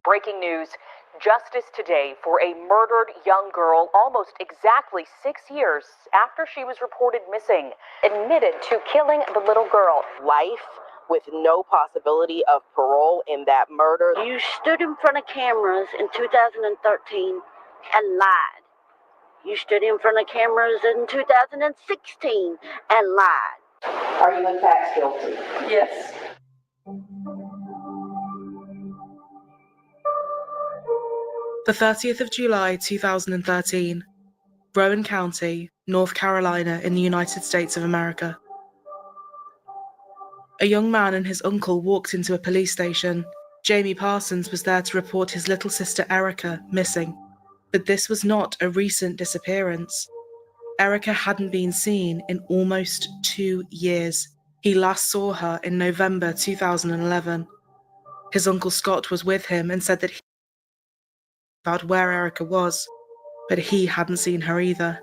Breaking news. Justice today for a murdered young girl almost exactly 6 years after she was reported missing. Admitted to killing the little girl. Life with no possibility of parole in that murder. You stood in front of cameras in 2013 and lied. You stood in front of cameras in 2016 and lied. Are you in fact guilty? Yes. The 30th of July 2013, Rowan County, North Carolina in the United States of America. A young man and his uncle walked into a police station. Jamie Parsons was there to report his little sister Erica missing. But this was not a recent disappearance. Erica hadn't been seen in almost 2 years. He last saw her in November 2011. His uncle Scott was with him and said that he knew about where Erica was, but he hadn't seen her either.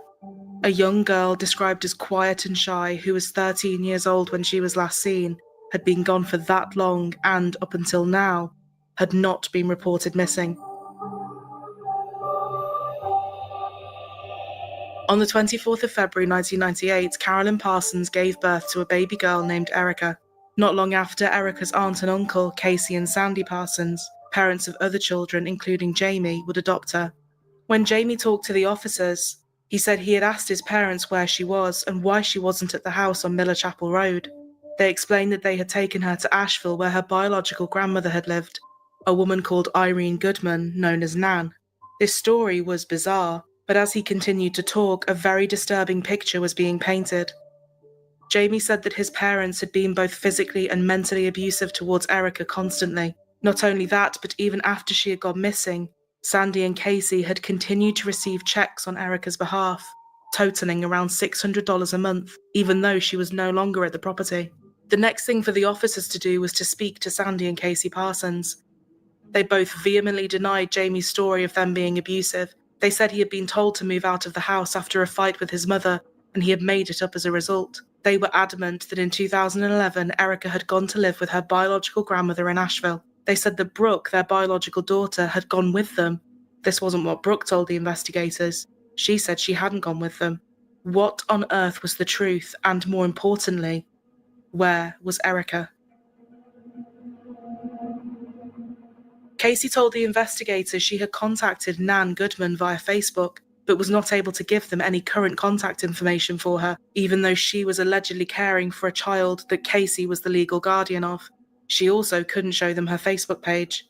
A young girl described as quiet and shy who was 13 years old when she was last seen, had been gone for that long and, up until now, had not been reported missing. On the 24th of February 1998, Carolyn Parsons gave birth to a baby girl named Erica. Not long after, Erica's aunt and uncle, Casey and Sandy Parsons, parents of other children including Jamie, would adopt her. When Jamie talked to the officers, he said he had asked his parents where she was and why she wasn't at the house on Miller Chapel Road. They explained that they had taken her to Asheville where her biological grandmother had lived, a woman called Irene Goodman, known as Nan. This story was bizarre, but as he continued to talk, a very disturbing picture was being painted. Jamie said that his parents had been both physically and mentally abusive towards Erica constantly. Not only that, but even after she had gone missing, Sandy and Casey had continued to receive checks on Erica's behalf, totaling around $600 a month, even though she was no longer at the property. The next thing for the officers to do was to speak to Sandy and Casey Parsons. They both vehemently denied Jamie's story of them being abusive. They said he had been told to move out of the house after a fight with his mother, and he had made it up as a result. They were adamant that in 2011, Erica had gone to live with her biological grandmother in Asheville. They said that Brooke, their biological daughter, had gone with them. This wasn't what Brooke told the investigators. She said she hadn't gone with them. What on earth was the truth? And more importantly, where was Erica? Casey told the investigators she had contacted Nan Goodman via Facebook, but was not able to give them any current contact information for her, even though she was allegedly caring for a child that Casey was the legal guardian of. She also couldn't show them her Facebook page.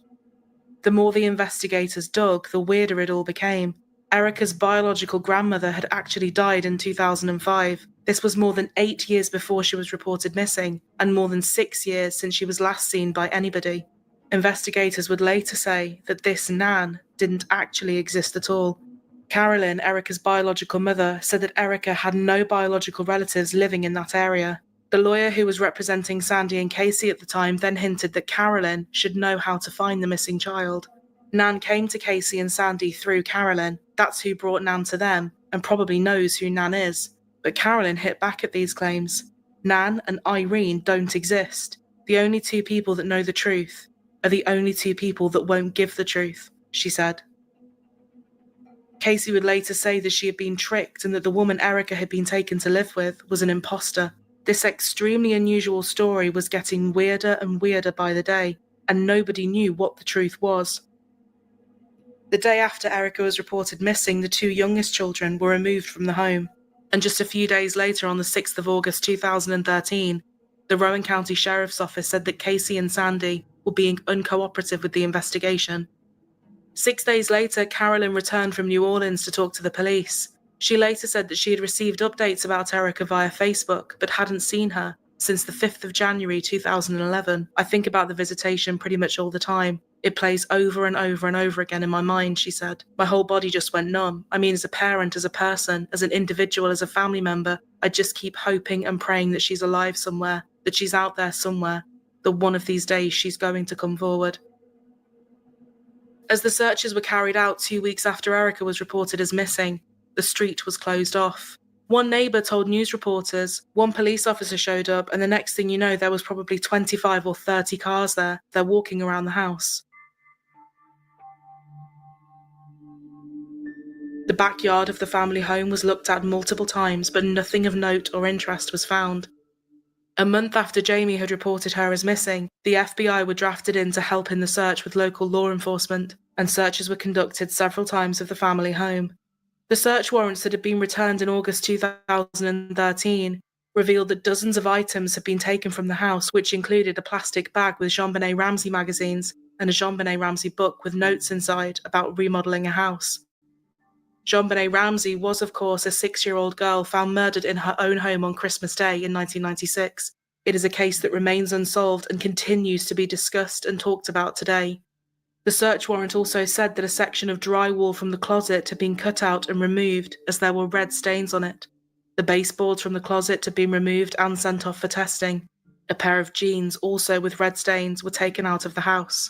The more the investigators dug, the weirder it all became. Erica's biological grandmother had actually died in 2005. This was more than 8 years before she was reported missing, and more than 6 years since she was last seen by anybody. Investigators would later say that this Nan didn't actually exist at all. Carolyn, Erica's biological mother, said that Erica had no biological relatives living in that area. The lawyer who was representing Sandy and Casey at the time then hinted that Carolyn should know how to find the missing child. Nan came to Casey and Sandy through Carolyn. That's who brought Nan to them, and probably knows who Nan is. But Carolyn hit back at these claims. Nan and Irene don't exist. The only two people that know the truth are the only two people that won't give the truth, she said. Casey would later say that she had been tricked and that the woman Erica had been taken to live with was an imposter. This extremely unusual story was getting weirder and weirder by the day, and nobody knew what the truth was. The day after Erica was reported missing, the two youngest children were removed from the home. And just a few days later, on the 6th of August 2013, the Rowan County Sheriff's Office said that Casey and Sandy were being uncooperative with the investigation. 6 days later, Carolyn returned from New Orleans to talk to the police. She later said that she had received updates about Erica via Facebook, but hadn't seen her since the 5th of January 2011. I think about the visitation pretty much all the time. It plays over and over and over again in my mind, she said. My whole body just went numb. I mean, as a parent, as a person, as an individual, as a family member, I just keep hoping and praying that she's alive somewhere, that she's out there somewhere, that one of these days she's going to come forward. As the searches were carried out 2 weeks after Erica was reported as missing, the street was closed off. One neighbour told news reporters, one police officer showed up, and the next thing you know, there was probably 25 or 30 cars there. They're walking around the house. The backyard of the family home was looked at multiple times, but nothing of note or interest was found. A month after Jamie had reported her as missing, the FBI were drafted in to help in the search with local law enforcement, and searches were conducted several times of the family home. The search warrants that had been returned in August 2013 revealed that dozens of items had been taken from the house, which included a plastic bag with JonBenet Ramsey magazines and a JonBenet Ramsey book with notes inside about remodeling a house. JonBenet Ramsey was, of course, a 6-year-old girl found murdered in her own home on Christmas Day in 1996. It is a case that remains unsolved and continues to be discussed and talked about today. The search warrant also said that a section of drywall from the closet had been cut out and removed as there were red stains on it. The baseboards from the closet had been removed and sent off for testing. A pair of jeans, also with red stains, were taken out of the house.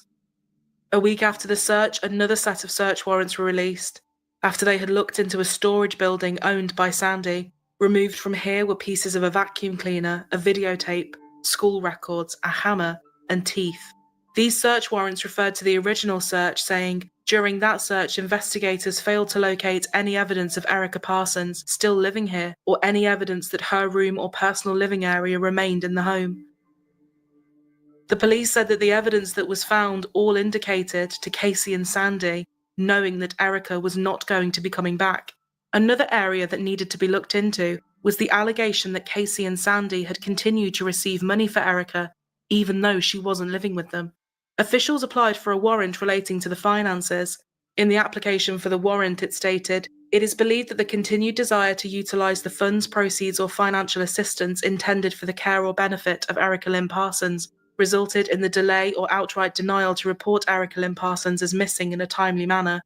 A week after the search, another set of search warrants were released. After they had looked into a storage building owned by Sandy, removed from here were pieces of a vacuum cleaner, a videotape, school records, a hammer, and teeth. These search warrants referred to the original search, saying, during that search, investigators failed to locate any evidence of Erica Parsons still living here, or any evidence that her room or personal living area remained in the home. The police said that the evidence that was found all indicated to Casey and Sandy knowing that Erica was not going to be coming back. Another area that needed to be looked into was the allegation that Casey and Sandy had continued to receive money for Erica, even though she wasn't living with them. Officials applied for a warrant relating to the finances. In the application for the warrant, it stated, "It is believed that the continued desire to utilise the funds, proceeds or financial assistance intended for the care or benefit of Erica Lynn Parsons resulted in the delay or outright denial to report Erica Lynn Parsons as missing in a timely manner."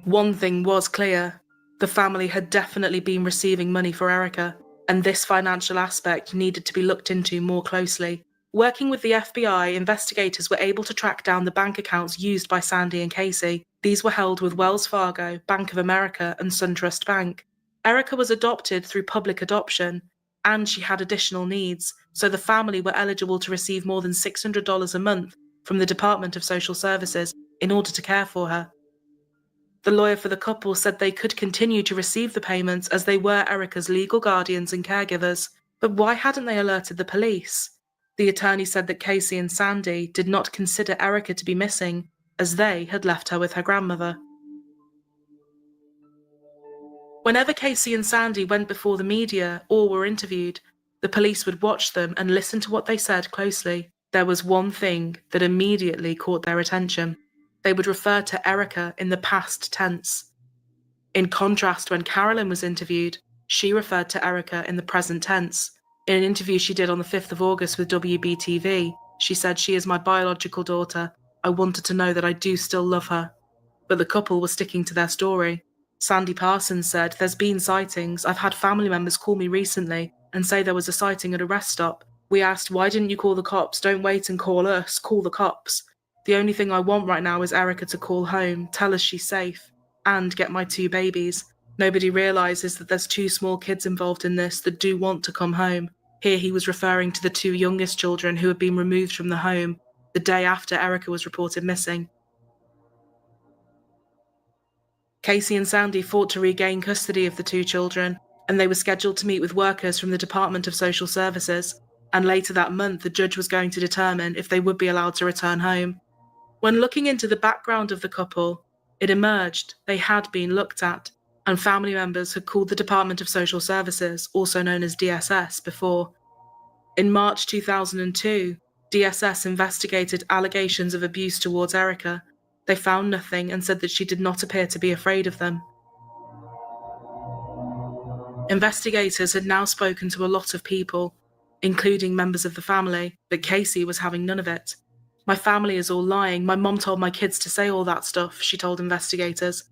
One thing was clear. The family had definitely been receiving money for Erica, and this financial aspect needed to be looked into more closely. Working with the FBI, investigators were able to track down the bank accounts used by Sandy and Casey. These were held with Wells Fargo, Bank of America, and SunTrust Bank. Erica was adopted through public adoption, and she had additional needs, so the family were eligible to receive more than $600 a month from the Department of Social Services in order to care for her. The lawyer for the couple said they could continue to receive the payments as they were Erica's legal guardians and caregivers, but why hadn't they alerted the police? The attorney said that Casey and Sandy did not consider Erica to be missing, as they had left her with her grandmother. Whenever Casey and Sandy went before the media or were interviewed, the police would watch them and listen to what they said closely. There was one thing that immediately caught their attention. They would refer to Erica in the past tense. In contrast, when Carolyn was interviewed, she referred to Erica in the present tense. In an interview she did on the 5th of August with WBTV, she said, "She is my biological daughter. I wanted to know that I do still love her." But the couple were sticking to their story. Sandy Parsons said, "There's been sightings. I've had family members call me recently and say there was a sighting at a rest stop. We asked, why didn't you call the cops? Don't wait and call us, call the cops. The only thing I want right now is Erica to call home, tell us she's safe, and get my 2 babies. Nobody realises that there's 2 small kids involved in this that do want to come home." Here he was referring to the 2 youngest children who had been removed from the home the day after Erica was reported missing. Casey and Sandy fought to regain custody of the 2 children, and they were scheduled to meet with workers from the Department of Social Services, and later that month the judge was going to determine if they would be allowed to return home. When looking into the background of the couple, it emerged they had been looked at, and family members had called the Department of Social Services, also known as DSS, before. In March 2002, DSS investigated allegations of abuse towards Erica. They found nothing and said that she did not appear to be afraid of them. Investigators had now spoken to a lot of people, including members of the family, but Casey was having none of it. "My family is all lying. My mom told my kids to say all that stuff," she told investigators.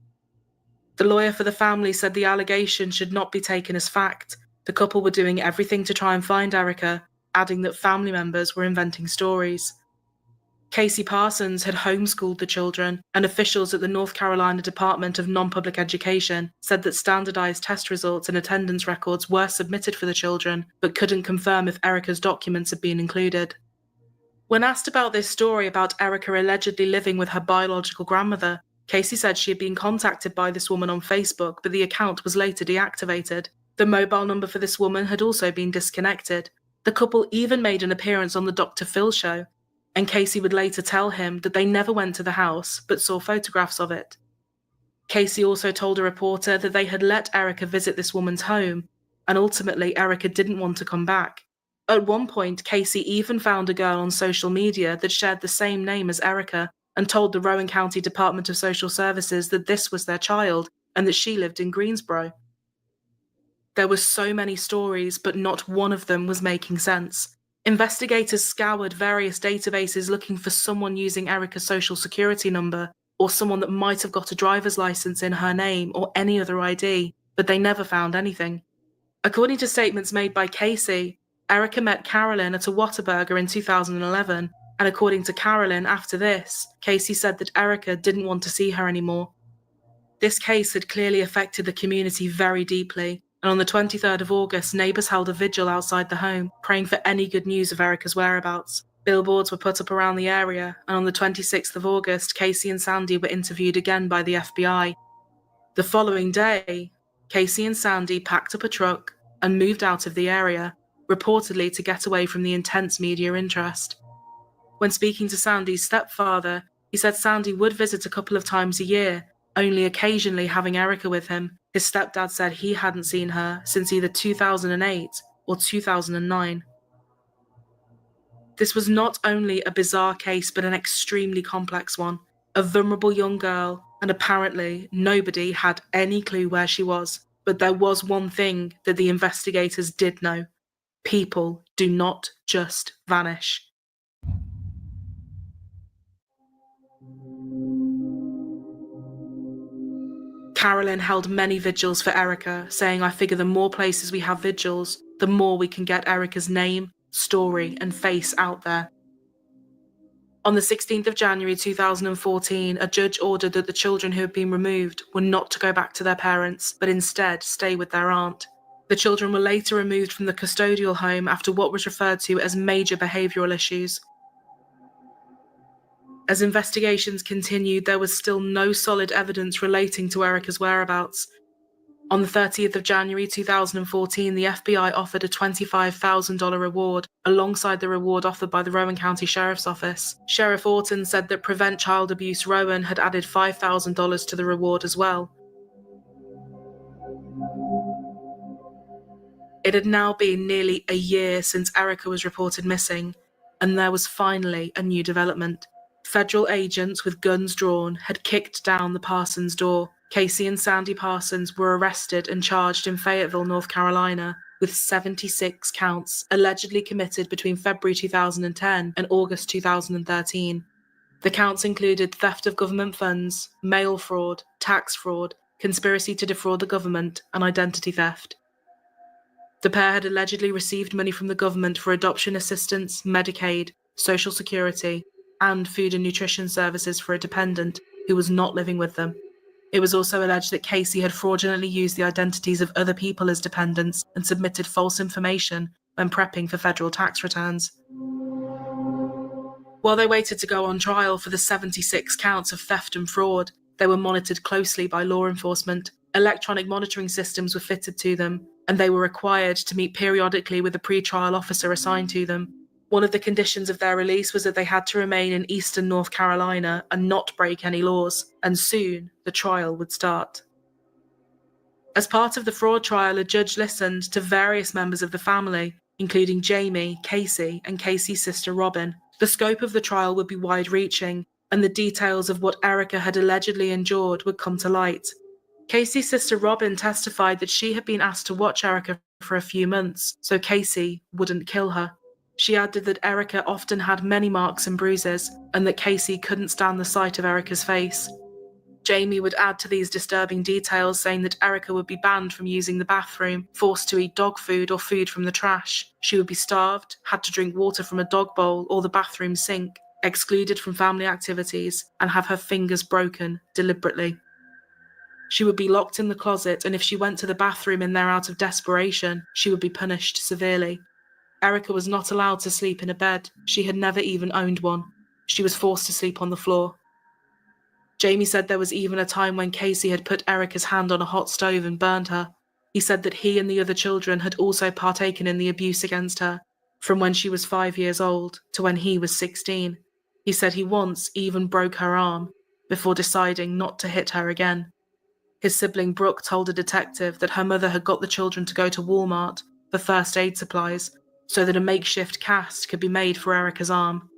The lawyer for the family said the allegation should not be taken as fact. The couple were doing everything to try and find Erica, adding that family members were inventing stories. Casey Parsons had homeschooled the children, and officials at the North Carolina Department of Non-Public Education said that standardized test results and attendance records were submitted for the children, but couldn't confirm if Erica's documents had been included. When asked about this story about Erica allegedly living with her biological grandmother, Casey said she had been contacted by this woman on Facebook, but the account was later deactivated. The mobile number for this woman had also been disconnected. The couple even made an appearance on the Dr. Phil show, and Casey would later tell him that they never went to the house but saw photographs of it. Casey also told a reporter that they had let Erica visit this woman's home, and ultimately Erica didn't want to come back. At one point, Casey even found a girl on social media that shared the same name as Erica and told the Rowan County Department of Social Services that this was their child and that she lived in Greensboro. There were so many stories, but not one of them was making sense. Investigators scoured various databases looking for someone using Erica's social security number, or someone that might have got a driver's license in her name or any other ID, but they never found anything. According to statements made by Casey, Erica met Carolyn at a Whataburger in 2011, and according to Carolyn, after this, Casey said that Erica didn't want to see her anymore. This case had clearly affected the community very deeply, and on the 23rd of August, neighbours held a vigil outside the home, praying for any good news of Erica's whereabouts. Billboards were put up around the area, and on the 26th of August, Casey and Sandy were interviewed again by the FBI. The following day, Casey and Sandy packed up a truck and moved out of the area, reportedly to get away from the intense media interest. When speaking to Sandy's stepfather, he said Sandy would visit a couple of times a year, only occasionally having Erica with him. His stepdad said he hadn't seen her since either 2008 or 2009. This was not only a bizarre case, but an extremely complex one. A vulnerable young girl, and apparently nobody had any clue where she was. But there was one thing that the investigators did know. People do not just vanish. Carolyn held many vigils for Erica, saying, "I figure the more places we have vigils, the more we can get Erica's name, story, and face out there." On the 16th of January 2014, a judge ordered that the children who had been removed were not to go back to their parents, but instead stay with their aunt. The children were later removed from the custodial home after what was referred to as major behavioural issues. As investigations continued, there was still no solid evidence relating to Erica's whereabouts. On the 30th of January 2014, the FBI offered a $25,000 reward alongside the reward offered by the Rowan County Sheriff's Office. Sheriff Orton said that Prevent Child Abuse Rowan had added $5,000 to the reward as well. It had now been nearly a year since Erica was reported missing, and there was finally a new development. Federal agents with guns drawn had kicked down the Parsons' door. Casey and Sandy Parsons were arrested and charged in Fayetteville, North Carolina, with 76 counts allegedly committed between February 2010 and August 2013. The counts included theft of government funds, mail fraud, tax fraud, conspiracy to defraud the government, and identity theft. The pair had allegedly received money from the government for adoption assistance, Medicaid, Social Security, and food and nutrition services for a dependent who was not living with them. It was also alleged that Casey had fraudulently used the identities of other people as dependents and submitted false information when prepping for federal tax returns. While they waited to go on trial for the 76 counts of theft and fraud, they were monitored closely by law enforcement. Electronic monitoring systems were fitted to them, and they were required to meet periodically with a pre-trial officer assigned to them. One of the conditions of their release was that they had to remain in eastern North Carolina and not break any laws, and soon the trial would start. As part of the fraud trial, a judge listened to various members of the family, including Jamie, Casey, and Casey's sister Robin. The scope of the trial would be wide-reaching, and the details of what Erica had allegedly endured would come to light. Casey's sister Robin testified that she had been asked to watch Erica for a few months, so Casey wouldn't kill her. She added that Erica often had many marks and bruises, and that Casey couldn't stand the sight of Erica's face. Jamie would add to these disturbing details, saying that Erica would be banned from using the bathroom, forced to eat dog food or food from the trash. She would be starved, had to drink water from a dog bowl or the bathroom sink, excluded from family activities, and have her fingers broken deliberately. She would be locked in the closet, and if she went to the bathroom in there out of desperation, she would be punished severely. Erica was not allowed to sleep in a bed. She had never even owned one. She was forced to sleep on the floor. Jamie said there was even a time when Casey had put Erica's hand on a hot stove and burned her. He said that he and the other children had also partaken in the abuse against her, from when she was 5 years old to when he was 16. He said he once even broke her arm before deciding not to hit her again. His sibling Brooke told a detective that her mother had got the children to go to Walmart for first aid supplies so that a makeshift cast could be made for Erica's arm.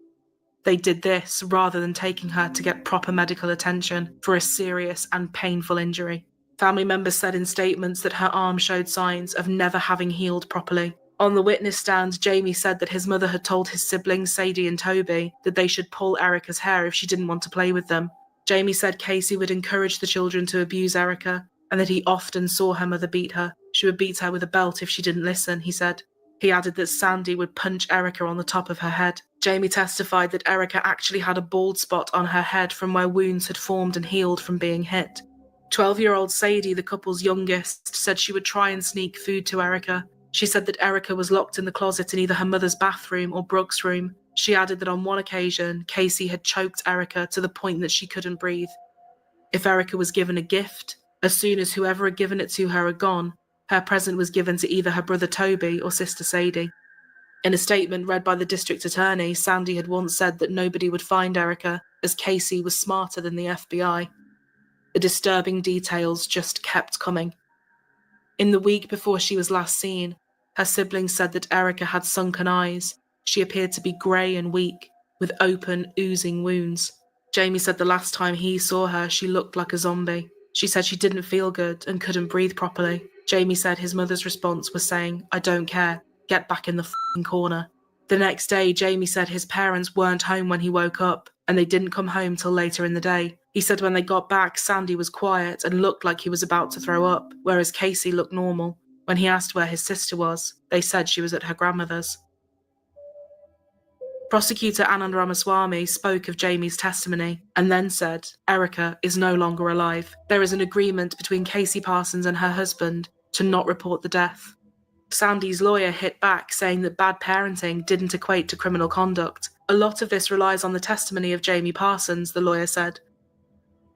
They did this rather than taking her to get proper medical attention for a serious and painful injury. Family members said in statements that her arm showed signs of never having healed properly. On the witness stand, Jamie said that his mother had told his siblings Sadie and Toby that they should pull Erica's hair if she didn't want to play with them. Jamie said Casey would encourage the children to abuse Erica and that he often saw her mother beat her. She would beat her with a belt if she didn't listen, he said. He added that Sandy would punch Erica on the top of her head. Jamie testified that Erica actually had a bald spot on her head from where wounds had formed and healed from being hit. 12-year-old Sadie, the couple's youngest, said she would try and sneak food to Erica. She said that Erica was locked in the closet in either her mother's bathroom or Brooke's room. She added that on one occasion, Casey had choked Erica to the point that she couldn't breathe. If Erica was given a gift, as soon as whoever had given it to her had gone, her present was given to either her brother Toby or sister Sadie. In a statement read by the district attorney, Sandy had once said that nobody would find Erica as Casey was smarter than the FBI. The disturbing details just kept coming. In the week before she was last seen, her siblings said that Erica had sunken eyes. She appeared to be grey and weak, with open, oozing wounds. Jamie said the last time he saw her, she looked like a zombie. She said she didn't feel good and couldn't breathe properly. Jamie said his mother's response was saying, "I don't care, get back in the f***ing corner." The next day, Jamie said his parents weren't home when he woke up, and they didn't come home till later in the day. He said when they got back, Sandy was quiet and looked like he was about to throw up, whereas Casey looked normal. When he asked where his sister was, they said she was at her grandmother's. Prosecutor Anand Ramaswamy spoke of Jamie's testimony and then said, Erica is no longer alive. There is an agreement between Casey Parsons and her husband to not report the death. Sandy's lawyer hit back, saying that bad parenting didn't equate to criminal conduct. A lot of this relies on the testimony of Jamie Parsons, the lawyer said.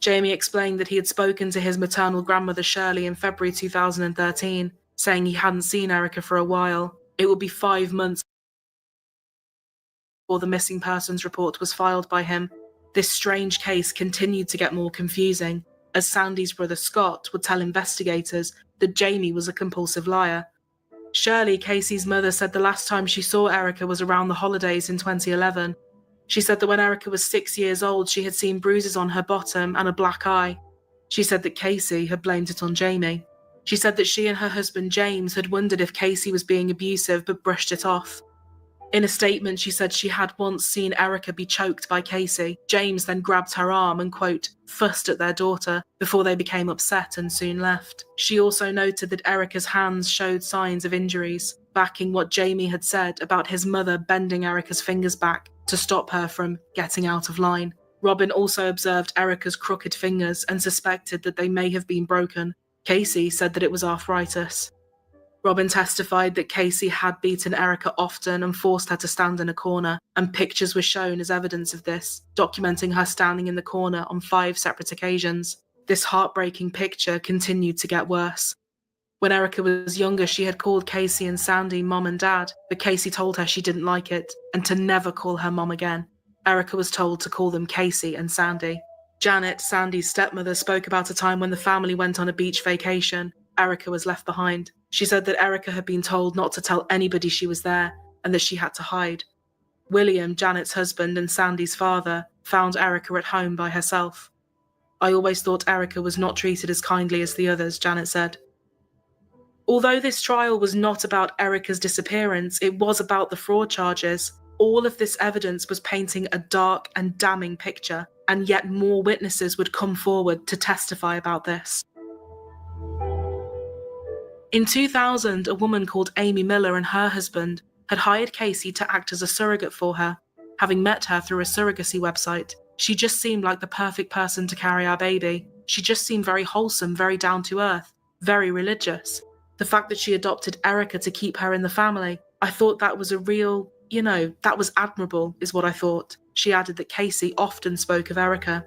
Jamie explained that he had spoken to his maternal grandmother Shirley in February 2013, saying he hadn't seen Erica for a while. It would be 5 months before the missing persons report was filed by him. This strange case continued to get more confusing, as Sandy's brother Scott would tell investigators that Jamie was a compulsive liar. Shirley, Casey's mother, said the last time she saw Erica was around the holidays in 2011. She said that when Erica was 6 years old, she had seen bruises on her bottom and a black eye. She said that Casey had blamed it on Jamie. She said that she and her husband James had wondered if Casey was being abusive but brushed it off. In a statement, she said she had once seen Erica be choked by Casey. James then grabbed her arm and, quote, fussed at their daughter before they became upset and soon left. She also noted that Erica's hands showed signs of injuries, backing what Jamie had said about his mother bending Erica's fingers back to stop her from getting out of line. Robin also observed Erica's crooked fingers and suspected that they may have been broken. Casey said that it was arthritis. Robin testified that Casey had beaten Erica often and forced her to stand in a corner, and pictures were shown as evidence of this, documenting her standing in the corner on 5 separate occasions. This heartbreaking picture continued to get worse. When Erica was younger, she had called Casey and Sandy mom and dad, but Casey told her she didn't like it and to never call her mom again. Erica was told to call them Casey and Sandy. Janet, Sandy's stepmother, spoke about a time when the family went on a beach vacation. Erica was left behind. She said that Erica had been told not to tell anybody she was there and that she had to hide. William, Janet's husband and Sandy's father, found Erica at home by herself. I always thought Erica was not treated as kindly as the others, Janet said. Although this trial was not about Erica's disappearance, it was about the fraud charges. All of this evidence was painting a dark and damning picture, and yet more witnesses would come forward to testify about this. In 2000, a woman called Amy Miller and her husband had hired Casey to act as a surrogate for her. Having met her through a surrogacy website, she just seemed like the perfect person to carry our baby. She just seemed very wholesome, very down to earth, very religious. The fact that she adopted Erica to keep her in the family, I thought that was a real, that was admirable, is what I thought. She added that Casey often spoke of Erica.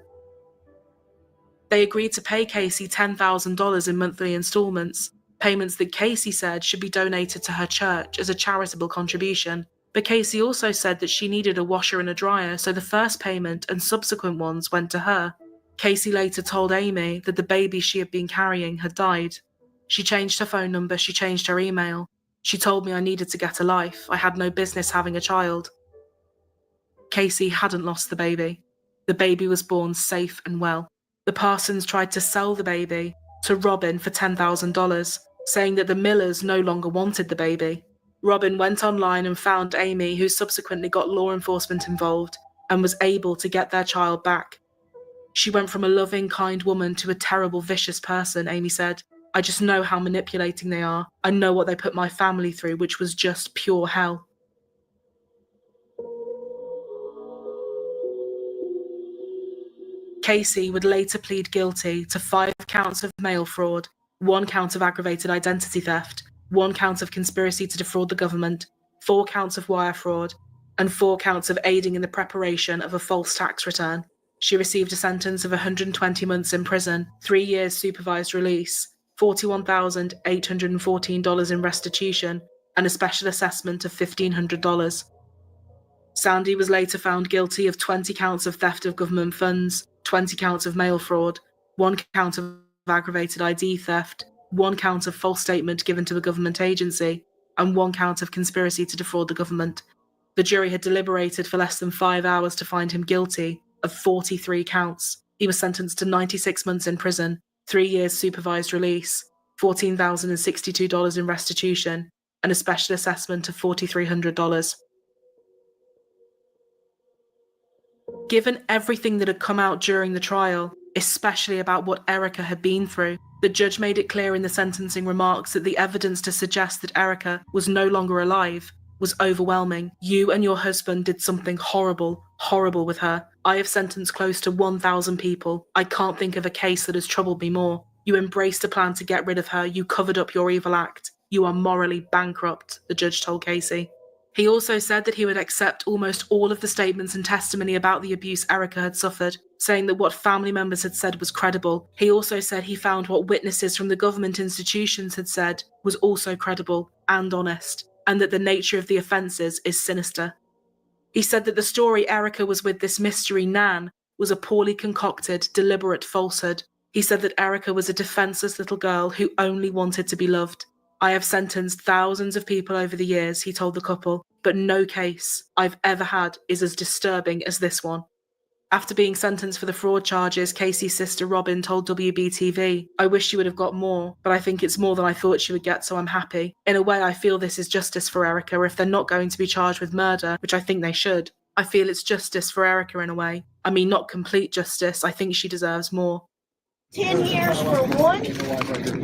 They agreed to pay Casey $10,000 in monthly installments, payments that Casey said should be donated to her church as a charitable contribution. But Casey also said that she needed a washer and a dryer, so the first payment and subsequent ones went to her. Casey later told Amy that the baby she had been carrying had died. She changed her phone number, she changed her email. She told me I needed to get a life, I had no business having a child. Casey hadn't lost the baby. The baby was born safe and well. The Parsons tried to sell the baby to Robin for $10,000, saying that the Millers no longer wanted the baby. Robin went online and found Amy, who subsequently got law enforcement involved and was able to get their child back. She went from a loving, kind woman to a terrible, vicious person, Amy said. I just know how manipulating they are. I know what they put my family through, which was just pure hell. Casey would later plead guilty to 5 counts of mail fraud, 1 count of aggravated identity theft, 1 count of conspiracy to defraud the government, 4 counts of wire fraud, and 4 counts of aiding in the preparation of a false tax return. She received a sentence of 120 months in prison, 3 years supervised release, $41,814 in restitution, and a special assessment of $1,500. Sandy was later found guilty of 20 counts of theft of government funds, 20 counts of mail fraud, 1 count of aggravated ID theft, 1 count of false statement given to a government agency, and 1 count of conspiracy to defraud the government. The jury had deliberated for less than 5 hours to find him guilty of 43 counts. He was sentenced to 96 months in prison, 3 years supervised release, $14,062 in restitution, and a special assessment of $4,300. Given everything that had come out during the trial, especially about what Erica had been through, the judge made it clear in the sentencing remarks that the evidence to suggest that Erica was no longer alive was overwhelming. You and your husband did something horrible, horrible with her. I have sentenced close to 1,000 people. I can't think of a case that has troubled me more. You embraced a plan to get rid of her. You covered up your evil act. You are morally bankrupt, the judge told Casey. He also said that he would accept almost all of the statements and testimony about the abuse Erica had suffered, saying that what family members had said was credible. He also said he found what witnesses from the government institutions had said was also credible and honest, and that the nature of the offences is sinister. He said that the story Erica was with this mystery Nan was a poorly concocted, deliberate falsehood. He said that Erica was a defenceless little girl who only wanted to be loved. I have sentenced thousands of people over the years, he told the couple, but no case I've ever had is as disturbing as this one. After being sentenced for the fraud charges, Casey's sister Robin told WBTV, I wish she would have got more, but I think it's more than I thought she would get, so I'm happy. In a way, I feel this is justice for Erica if they're not going to be charged with murder, which I think they should. I feel it's justice for Erica in a way. I mean, not complete justice. I think she deserves more. 10 years for one,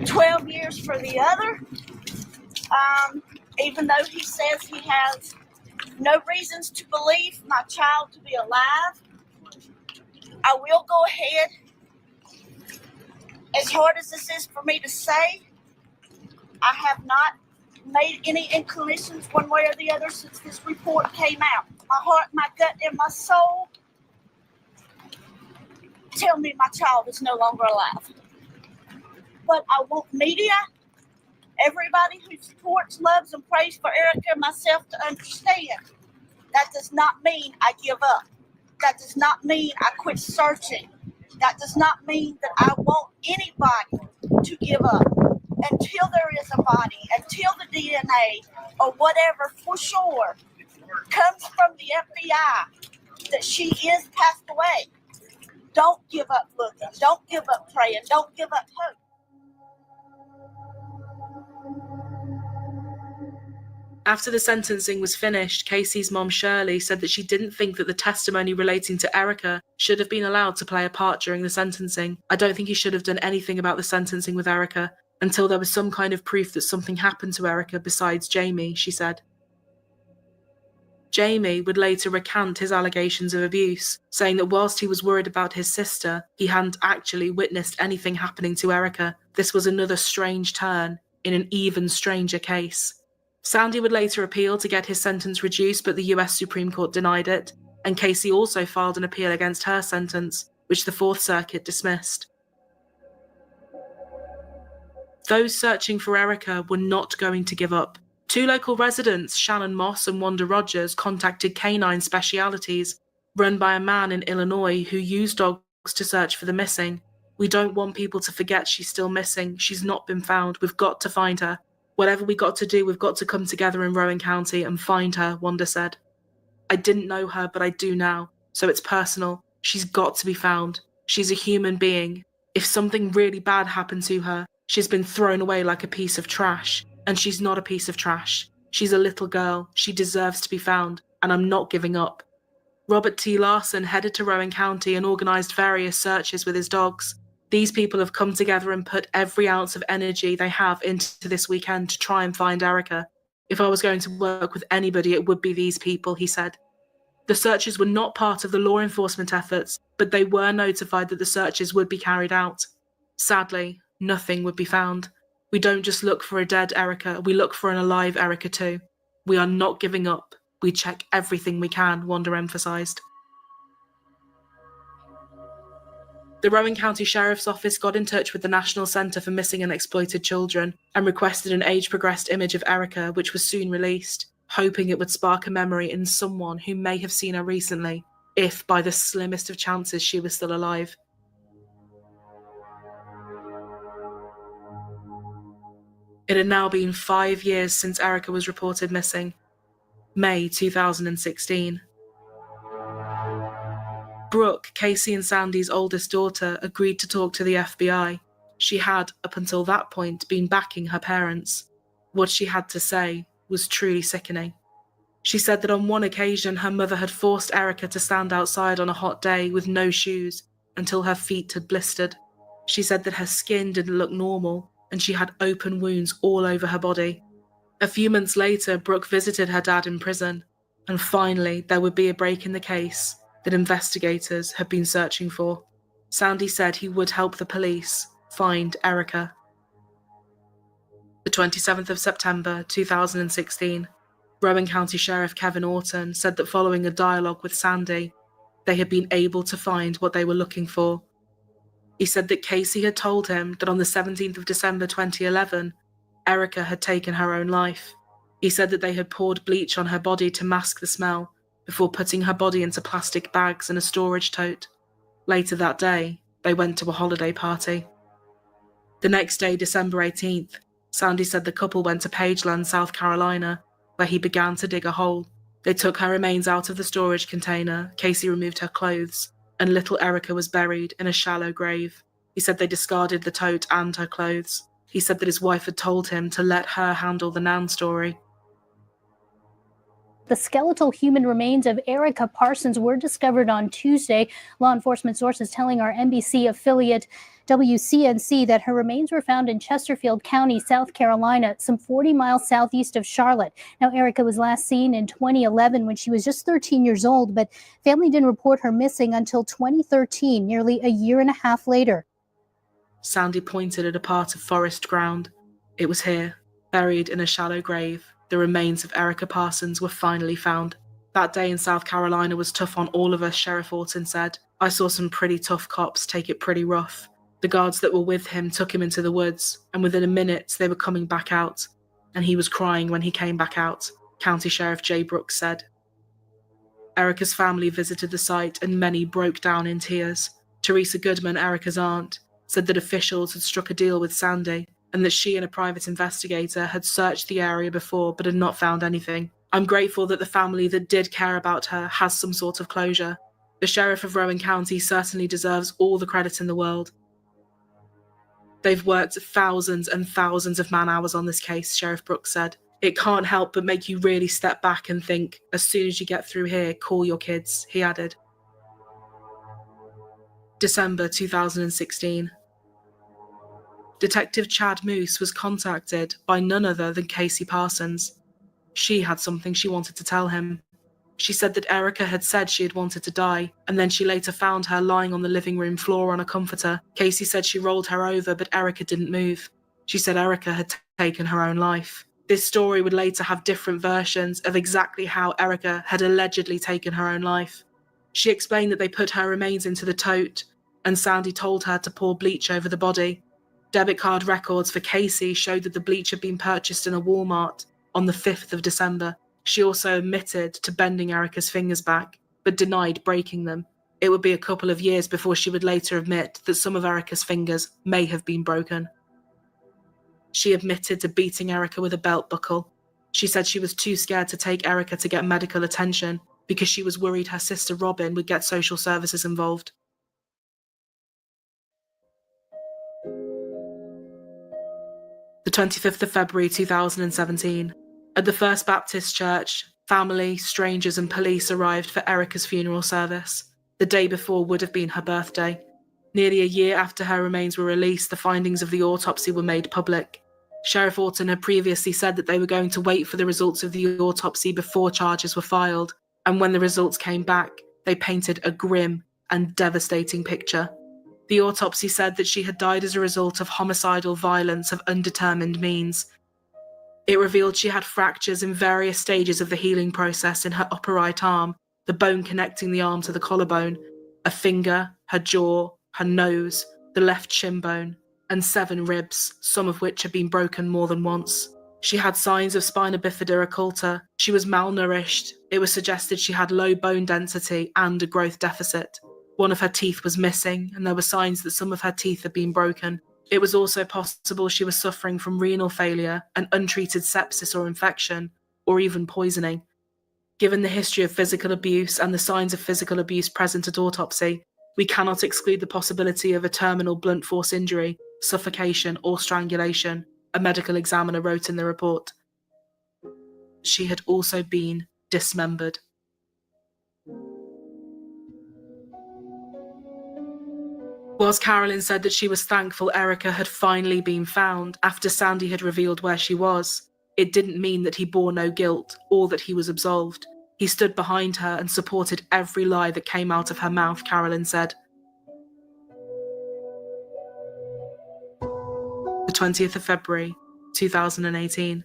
12 years for the other. Even though he says he has no reasons to believe my child to be alive, I will go ahead. As hard as this is for me to say, I have not made any inclinations one way or the other since this report came out. My heart, my gut, and my soul tell me my child is no longer alive. But I want media, everybody who supports, loves, and prays for Erica and myself to understand that does not mean I give up. That does not mean I quit searching. That does not mean that I want anybody to give up until there is a body, until the DNA or whatever for sure comes from the FBI that she is passed away. Don't give up looking. Don't give up praying. Don't give up hope. After the sentencing was finished, Casey's mom Shirley said that she didn't think that the testimony relating to Erica should have been allowed to play a part during the sentencing. I don't think he should have done anything about the sentencing with Erica until there was some kind of proof that something happened to Erica besides Jamie, she said. Jamie would later recant his allegations of abuse, saying that whilst he was worried about his sister, he hadn't actually witnessed anything happening to Erica. This was another strange turn in an even stranger case. Sandy would later appeal to get his sentence reduced, but the US Supreme Court denied it, and Casey also filed an appeal against her sentence, which the Fourth Circuit dismissed. Those searching for Erica were not going to give up. 2 local residents, Shannon Moss and Wanda Rogers, contacted Canine Specialities, run by a man in Illinois who used dogs to search for the missing. We don't want people to forget she's still missing. She's not been found. We've got to find her. Whatever we got to do, we've got to come together in Rowan County and find her, Wanda said. I didn't know her, but I do now, so it's personal. She's got to be found. She's a human being. If something really bad happened to her, she's been thrown away like a piece of trash. And she's not a piece of trash. She's a little girl. She deserves to be found, and I'm not giving up. Robert T. Larson headed to Rowan County and organised various searches with his dogs. These people have come together and put every ounce of energy they have into this weekend to try and find Erica. If I was going to work with anybody, it would be these people, he said. The searches were not part of the law enforcement efforts, but they were notified that the searches would be carried out. Sadly, nothing would be found. We don't just look for a dead Erica, we look for an alive Erica too. We are not giving up. We check everything we can, Wanda emphasised. The Rowan County Sheriff's Office got in touch with the National Centre for Missing and Exploited Children and requested an age-progressed image of Erica, which was soon released, hoping it would spark a memory in someone who may have seen her recently, if by the slimmest of chances she was still alive. It had now been 5 years since Erica was reported missing. May 2016. Brooke, Casey and Sandy's oldest daughter, agreed to talk to the FBI. She had, up until that point, been backing her parents. What she had to say was truly sickening. She said that on one occasion her mother had forced Erica to stand outside on a hot day with no shoes until her feet had blistered. She said that her skin didn't look normal and she had open wounds all over her body. A few months later, Brooke visited her dad in prison, and finally there would be a break in the case that investigators had been searching for. Sandy said he would help the police find Erica. The 27th of September 2016, Rowan County Sheriff Kevin Orton said that following a dialogue with Sandy, they had been able to find what they were looking for. He said that Casey had told him that on the 17th of December 2011, Erica had taken her own life. He said that they had poured bleach on her body to mask the smell before putting her body into plastic bags in a storage tote. Later that day, they went to a holiday party. The next day, December 18th, Sandy said the couple went to Pageland, South Carolina, where he began to dig a hole. They took her remains out of the storage container, Casey removed her clothes, and little Erica was buried in a shallow grave. He said they discarded the tote and her clothes. He said that his wife had told him to let her handle the Nan story. The skeletal human remains of Erica Parsons were discovered on Tuesday. Law enforcement sources telling our NBC affiliate WCNC that her remains were found in Chesterfield County, South Carolina, some 40 miles southeast of Charlotte. Now, Erica was last seen in 2011 when she was just 13 years old, but family didn't report her missing until 2013, nearly a year and a half later. Sandy pointed at a part of forest ground. It was here, buried in a shallow grave. The remains of Erica Parsons were finally found. That day in South Carolina was tough on all of us, Sheriff Orton said. I saw some pretty tough cops take it pretty rough. The guards that were with him took him into the woods, and within a minute they were coming back out, and he was crying when he came back out, County Sheriff Jay Brooks said. Erica's family visited the site and many broke down in tears. Teresa Goodman, Erica's aunt, said that officials had struck a deal with Sandy, and that she and a private investigator had searched the area before but had not found anything. I'm grateful that the family that did care about her has some sort of closure. The sheriff of Rowan County certainly deserves all the credit in the world. They've worked thousands and thousands of man-hours on this case, Sheriff Brooks said. It can't help but make you really step back and think, as soon as you get through here, call your kids, he added. December 2016. Detective Chad Moose was contacted by none other than Casey Parsons. She had something she wanted to tell him. She said that Erica had said she had wanted to die, and then she later found her lying on the living room floor on a comforter. Casey said she rolled her over, but Erica didn't move. She said Erica had taken her own life. This story would later have different versions of exactly how Erica had allegedly taken her own life. She explained that they put her remains into the tote, and Sandy told her to pour bleach over the body. Debit card records for Casey showed that the bleach had been purchased in a Walmart on the 5th of December. She also admitted to bending Erica's fingers back, but denied breaking them. It would be a couple of years before she would later admit that some of Erica's fingers may have been broken. She admitted to beating Erica with a belt buckle. She said she was too scared to take Erica to get medical attention because she was worried her sister Robin would get social services involved. The 25th of February 2017. At the First Baptist Church, family, strangers and police arrived for Erica's funeral service. The day before would have been her birthday. Nearly a year after her remains were released, the findings of the autopsy were made public. Sheriff Orton had previously said that they were going to wait for the results of the autopsy before charges were filed, and when the results came back, they painted a grim and devastating picture. The autopsy said that she had died as a result of homicidal violence of undetermined means. It revealed she had fractures in various stages of the healing process in her upper right arm, the bone connecting the arm to the collarbone, a finger, her jaw, her nose, the left shin bone, and 7 ribs, some of which had been broken more than once. She had signs of spina bifida occulta. She was malnourished. It was suggested she had low bone density and a growth deficit. One of her teeth was missing, and there were signs that some of her teeth had been broken. It was also possible she was suffering from renal failure, an untreated sepsis or infection, or even poisoning. Given the history of physical abuse and the signs of physical abuse present at autopsy, we cannot exclude the possibility of a terminal blunt force injury, suffocation, or strangulation, a medical examiner wrote in the report. She had also been dismembered. Whilst Carolyn said that she was thankful Erica had finally been found after Sandy had revealed where she was, it didn't mean that he bore no guilt or that he was absolved. He stood behind her and supported every lie that came out of her mouth, Carolyn said. The 20th of February, 2018.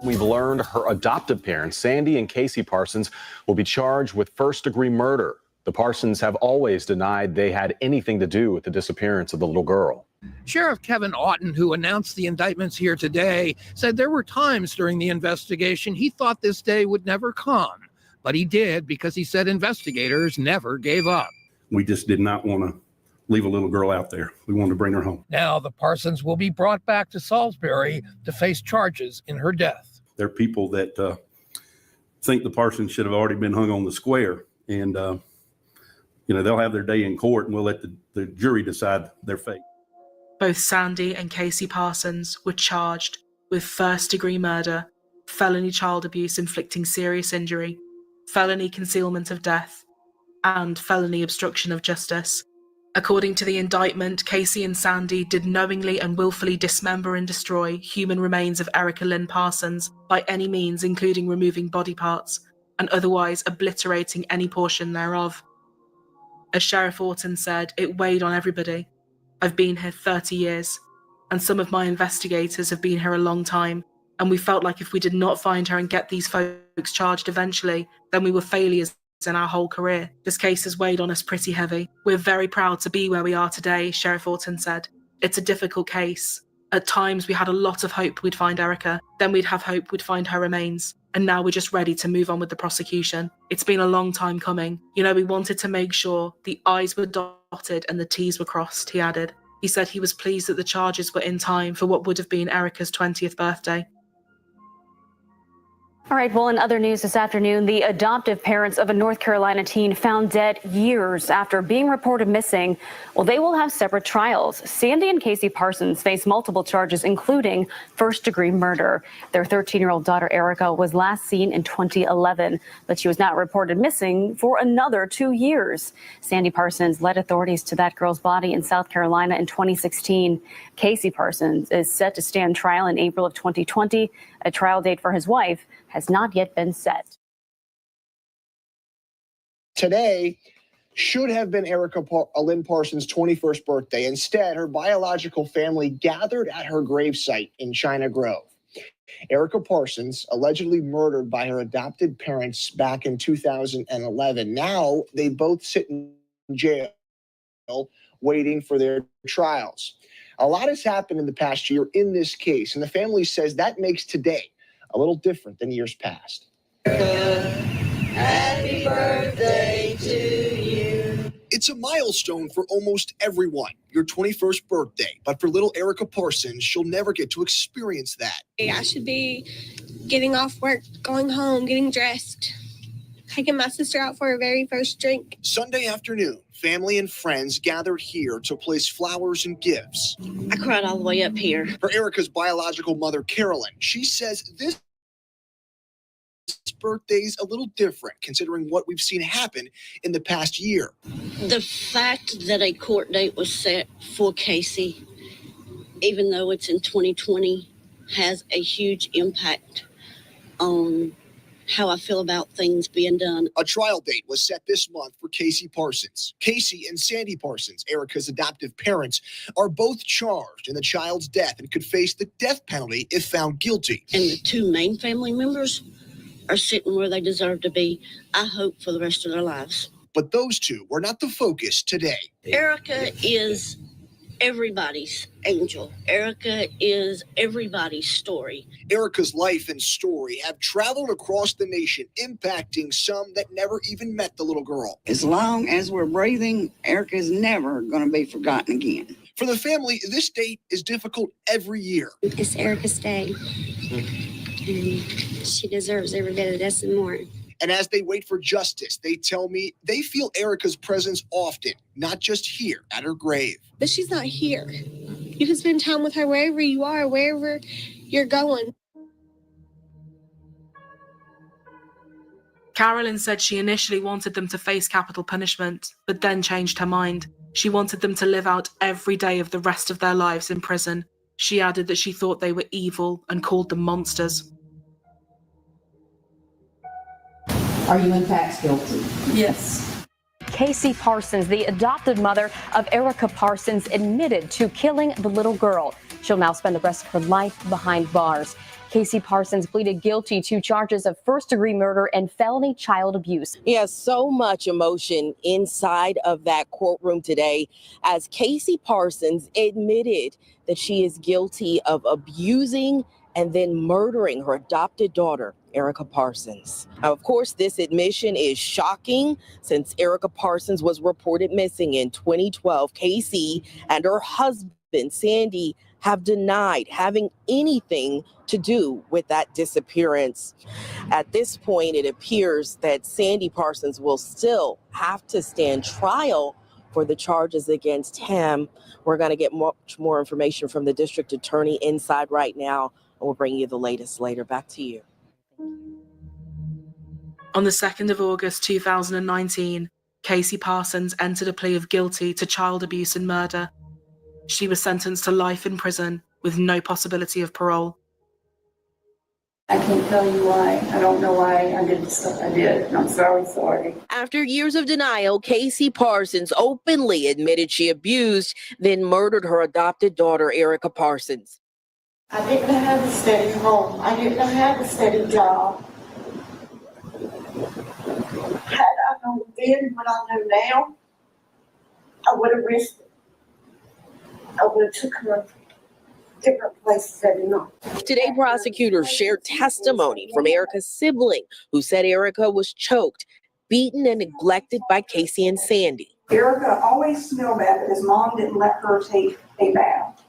We've learned her adoptive parents, Sandy and Casey Parsons, will be charged with first-degree murder. The Parsons have always denied they had anything to do with the disappearance of the little girl. Sheriff Kevin Otten, who announced the indictments here today, said there were times during the investigation he thought this day would never come. But he did, because he said investigators never gave up. We just did not want to leave a little girl out there. We wanted to bring her home. Now the Parsons will be brought back to Salisbury to face charges in her death. There are people that think the Parsons should have already been hung on the square. And, they'll have their day in court, and we'll let the jury decide their fate. Both Sandy and Casey Parsons were charged with first-degree murder, felony child abuse inflicting serious injury, felony concealment of death, and felony obstruction of justice. According to the indictment, Casey and Sandy did knowingly and willfully dismember and destroy human remains of Erica Lynn Parsons by any means, including removing body parts, and otherwise obliterating any portion thereof. As Sheriff Orton said, it weighed on everybody. I've been here 30 years, and some of my investigators have been here a long time, and we felt like if we did not find her and get these folks charged eventually, then we were failures in our whole career. This case has weighed on us pretty heavy. We're very proud to be where we are today, Sheriff Orton said. It's a difficult case. At times we had a lot of hope we'd find Erica, then we'd have hope we'd find her remains, and now we're just ready to move on with the prosecution. It's been a long time coming. We wanted to make sure the I's were dotted and the T's were crossed, he added. He said he was pleased that the charges were in time for what would have been Erica's 20th birthday. All right, well, in other news this afternoon, the adoptive parents of a North Carolina teen found dead years after being reported missing, well, they will have separate trials. Sandy and Casey Parsons face multiple charges, including first-degree murder. Their 13-year-old daughter, Erica, was last seen in 2011, but she was not reported missing for another 2 years. Sandy Parsons led authorities to that girl's body in South Carolina in 2016. Casey Parsons is set to stand trial in April of 2020. A trial date for his wife has not yet been set. Today should have been Erica Lynn Parsons' 21st birthday. Instead, her biological family gathered at her gravesite in China Grove. Erica Parsons, allegedly murdered by her adopted parents back in 2011. Now they both sit in jail waiting for their trials. A lot has happened in the past year in this case, and the family says that makes today a little different than years past. Happy birthday to you. It's a milestone for almost everyone, your 21st birthday. But for little Erica Parsons, she'll never get to experience that. I should be getting off work, going home, getting dressed, taking my sister out for her very first drink. Sunday afternoon, family and friends gathered here to place flowers and gifts. I cried all the way up here. For Erica's biological mother, Carolyn, she says this birthday's a little different considering what we've seen happen in the past year. The fact that a court date was set for Casey, even though it's in 2020, has a huge impact on how I feel about things being done. A trial date was set this month for Casey Parsons. Casey and Sandy Parsons, Erica's adoptive parents, are both charged in the child's death and could face the death penalty if found guilty. And the two main family members are sitting where they deserve to be, I hope, for the rest of their lives. But those two were not the focus today. Erica is everybody's angel. Erica is everybody's story. Erica's life and story have traveled across the nation, impacting some that never even met the little girl. As long as we're breathing, Erica is never going to be forgotten again. For the family, this date is difficult every year. It's Erica's day, and she deserves every bit of this and more. And as they wait for justice, they tell me they feel Erica's presence often, not just here at her grave. But she's not here. You can spend time with her wherever you are, wherever you're going. Carolyn said she initially wanted them to face capital punishment, but then changed her mind. She wanted them to live out every day of the rest of their lives in prison. She added that she thought they were evil and called them monsters. Are you in fact guilty? Yes. Casey Parsons, the adopted mother of Erica Parsons, admitted to killing the little girl. She'll now spend the rest of her life behind bars. Casey Parsons pleaded guilty to charges of first-degree murder and felony child abuse. Yes, so much emotion inside of that courtroom today as Casey Parsons admitted that she is guilty of abusing and then murdering her adopted daughter, Erica Parsons. Now, of course, this admission is shocking since Erica Parsons was reported missing in 2012. Casey and her husband, Sandy, have denied having anything to do with that disappearance. At this point, it appears that Sandy Parsons will still have to stand trial for the charges against him. We're going to get much more information from the district attorney inside right now, and we'll bring you the latest later. Back to you. On the 2nd of August 2019, Casey Parsons entered a plea of guilty to child abuse and murder. She was sentenced to life in prison with no possibility of parole. I can't tell you why. I don't know why I did the stuff I did. I'm very sorry. After years of denial, Casey Parsons openly admitted she abused, then murdered her adopted daughter, Erica Parsons. I didn't have a steady home. I didn't have a steady job. Had I known then what I know now, I would have risked it. I would have took her different places every night. Today, prosecutors shared testimony from Erica's sibling, who said Erica was choked, beaten, and neglected by Casey and Sandy. Erica always smelled bad, but his mom didn't let her take a bath.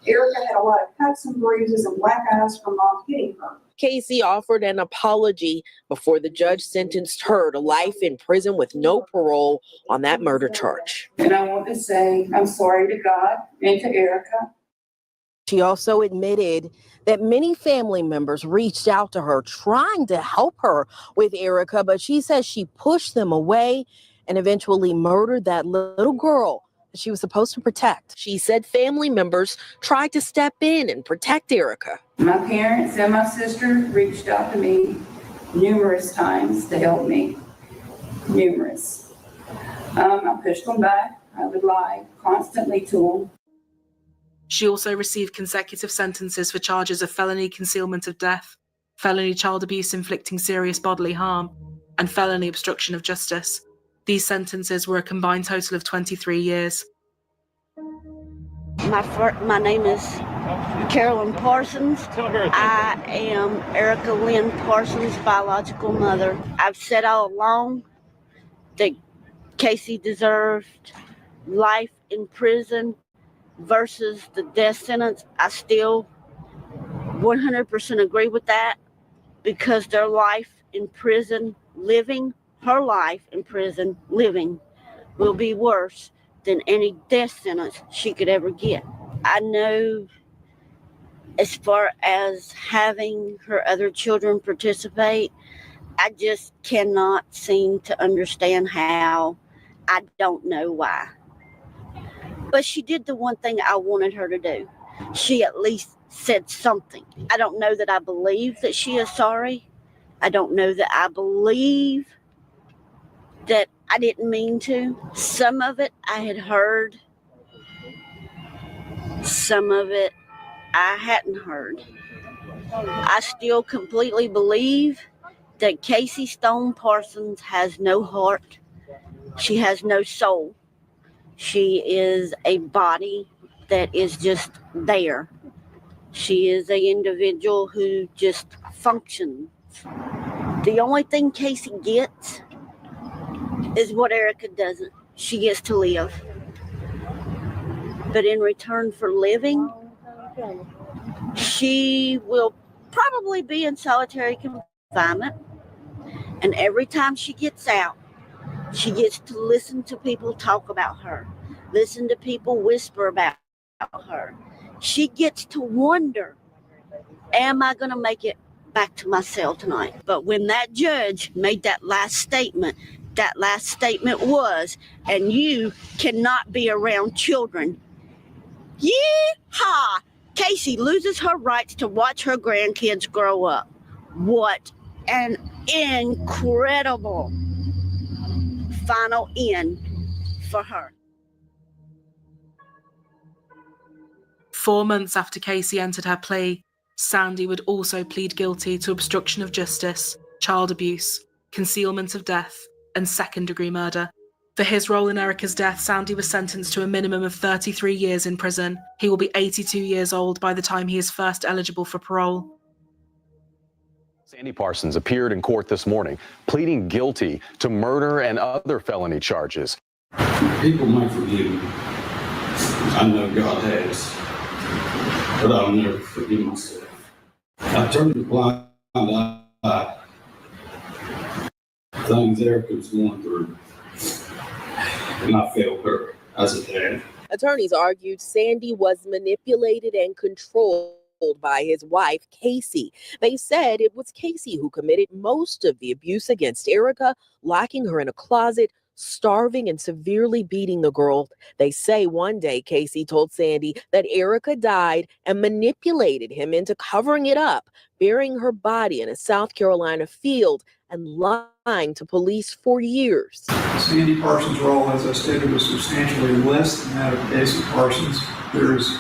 Erica had a lot of cuts and bruises and black eyes from mom hitting her. Casey offered an apology before the judge sentenced her to life in prison with no parole on that murder charge. And I want to say I'm sorry to God and to Erica. She also admitted that many family members reached out to her trying to help her with Erica, but she says she pushed them away and eventually murdered that little girl that she was supposed to protect. She said family members tried to step in and protect Erica. My parents and my sister reached out to me numerous times to help me. Numerous. I pushed them back. I would lie constantly to them. She also received consecutive sentences for charges of felony concealment of death, felony child abuse inflicting serious bodily harm, and felony obstruction of justice. These sentences were a combined total of 23 years. My name is Carolyn Parsons. I am Erica Lynn Parsons' biological mother. I've said all along that Casey deserved life in prison versus the death sentence. I still 100% agree with that, because their life in prison living, her life in prison living, will be worse than any death sentence she could ever get. I know as far as having her other children participate, I just cannot seem to understand how. I don't know why. But she did the one thing I wanted her to do. She at least said something. I don't know that I believe that she is sorry. I don't know that I believe that I didn't mean to. Some of it I had heard. Some of it I hadn't heard. I still completely believe that Casey Stone Parsons has no heart. She has no soul. She is a body that is just there. She is an individual who just functions. The only thing Casey gets is what Erica doesn't. She gets to live. But in return for living, she will probably be in solitary confinement. And every time she gets out, she gets to listen to people talk about her, listen to people whisper about her. She gets to wonder, am I going to make it back to my cell tonight? But when that judge made that last statement was, and you cannot be around children. Yee-haw! Casey loses her rights to watch her grandkids grow up. What an incredible final end for her. 4 months after Casey entered her plea, Sandy would also plead guilty to obstruction of justice, child abuse, concealment of death, and second-degree murder. For his role in Erica's death, Sandy was sentenced to a minimum of 33 years in prison. He will be 82 years old by the time he is first eligible for parole. Sandy Parsons appeared in court this morning, pleading guilty to murder and other felony charges. People might forgive me. I know God has. But I'll never forgive myself. I turned a blind eye. Things Erica's going through. And I failed her as a dad. Attorneys argued Sandy was manipulated and controlled by his wife, Casey. They said it was Casey who committed most of the abuse against Erica, locking her in a closet, starving and severely beating the girl. They say one day Casey told Sandy that Erica died and manipulated him into covering it up, burying her body in a South Carolina field and lying to police for years. Sandy Parsons' role, as I stated, was substantially less than that of Casey Parsons. There is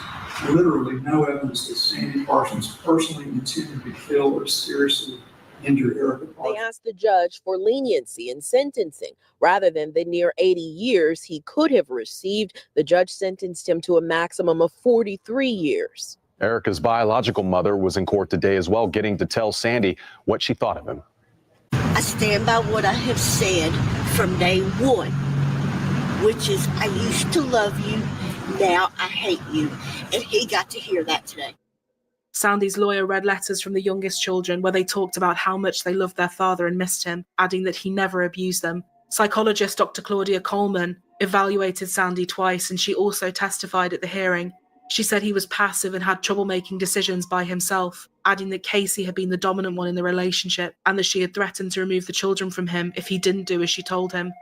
literally no evidence that Sandy Parsons personally intended to kill or seriously injure Erica Parsons. They asked the judge for leniency in sentencing. Rather than the near 80 years he could have received, the judge sentenced him to a maximum of 43 years. Erica's biological mother was in court today as well, getting to tell Sandy what she thought of him. I stand by what I have said from day one, which is I used to love you, now I hate you. And he got to hear that today. Sandy's lawyer read letters from the youngest children where they talked about how much they loved their father and missed him, adding that he never abused them. Psychologist Dr. Claudia Coleman evaluated Sandy twice, and she also testified at the hearing. She said he was passive and had trouble making decisions by himself, adding that Casey had been the dominant one in the relationship and that she had threatened to remove the children from him if he didn't do as she told him.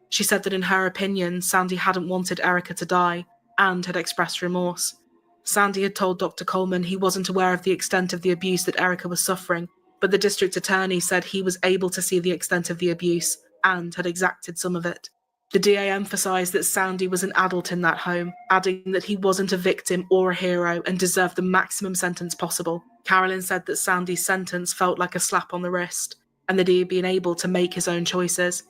She said that in her opinion, Sandy hadn't wanted Erica to die and had expressed remorse. Sandy had told Dr. Coleman he wasn't aware of the extent of the abuse that Erica was suffering, but the district attorney said he was able to see the extent of the abuse and had exacted some of it. The DA emphasised that Sandy was an adult in that home, adding that he wasn't a victim or a hero and deserved the maximum sentence possible. Carolyn said that Sandy's sentence felt like a slap on the wrist and that he had been able to make his own choices.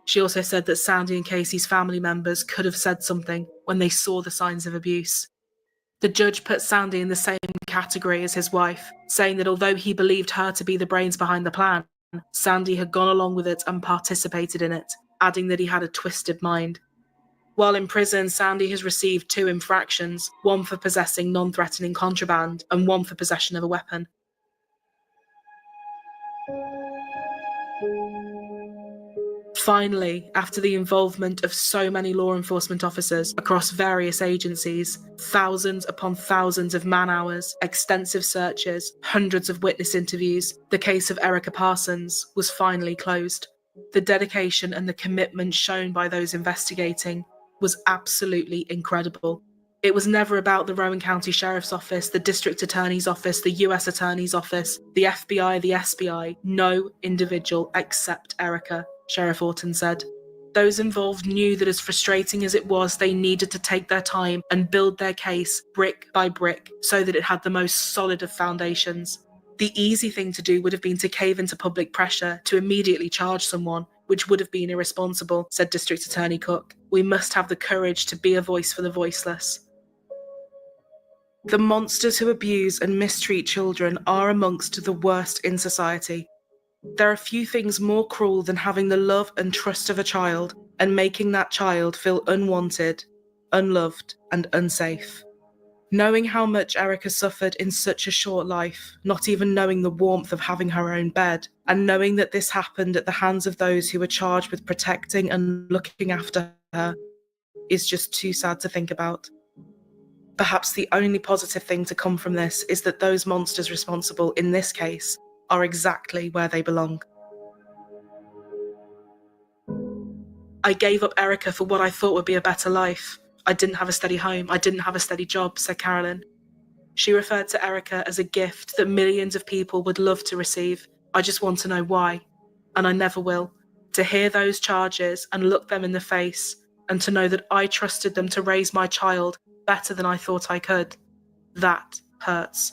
She also said that Sandy and Casey's family members could have said something when they saw the signs of abuse. The judge put Sandy in the same category as his wife, saying that although he believed her to be the brains behind the plan, Sandy had gone along with it and participated in it, adding that he had a twisted mind. While in prison, Sandy has received 2 infractions, one for possessing non-threatening contraband and one for possession of a weapon. Finally, after the involvement of so many law enforcement officers across various agencies, thousands upon thousands of man-hours, extensive searches, hundreds of witness interviews, the case of Erica Parsons was finally closed. The dedication and the commitment shown by those investigating was absolutely incredible. It was never about the Rowan County Sheriff's Office, the District Attorney's Office, the US Attorney's Office, the FBI, the SBI, no individual except Erica, Sheriff Orton said. Those involved knew that as frustrating as it was, they needed to take their time and build their case brick by brick so that it had the most solid of foundations. The easy thing to do would have been to cave into public pressure to immediately charge someone, which would have been irresponsible, said District Attorney Cook. We must have the courage to be a voice for the voiceless. The monsters who abuse and mistreat children are amongst the worst in society. There are few things more cruel than having the love and trust of a child and making that child feel unwanted, unloved, and unsafe. Knowing how much Erica suffered in such a short life, not even knowing the warmth of having her own bed, and knowing that this happened at the hands of those who were charged with protecting and looking after her, is just too sad to think about. Perhaps the only positive thing to come from this is that those monsters responsible in this case are exactly where they belong. I gave up Erica for what I thought would be a better life. I didn't have a steady home. I didn't have a steady job, said Carolyn. She referred to Erica as a gift that millions of people would love to receive. I just want to know why, and I never will. To hear those charges and look them in the face, and to know that I trusted them to raise my child better than I thought I could, that hurts.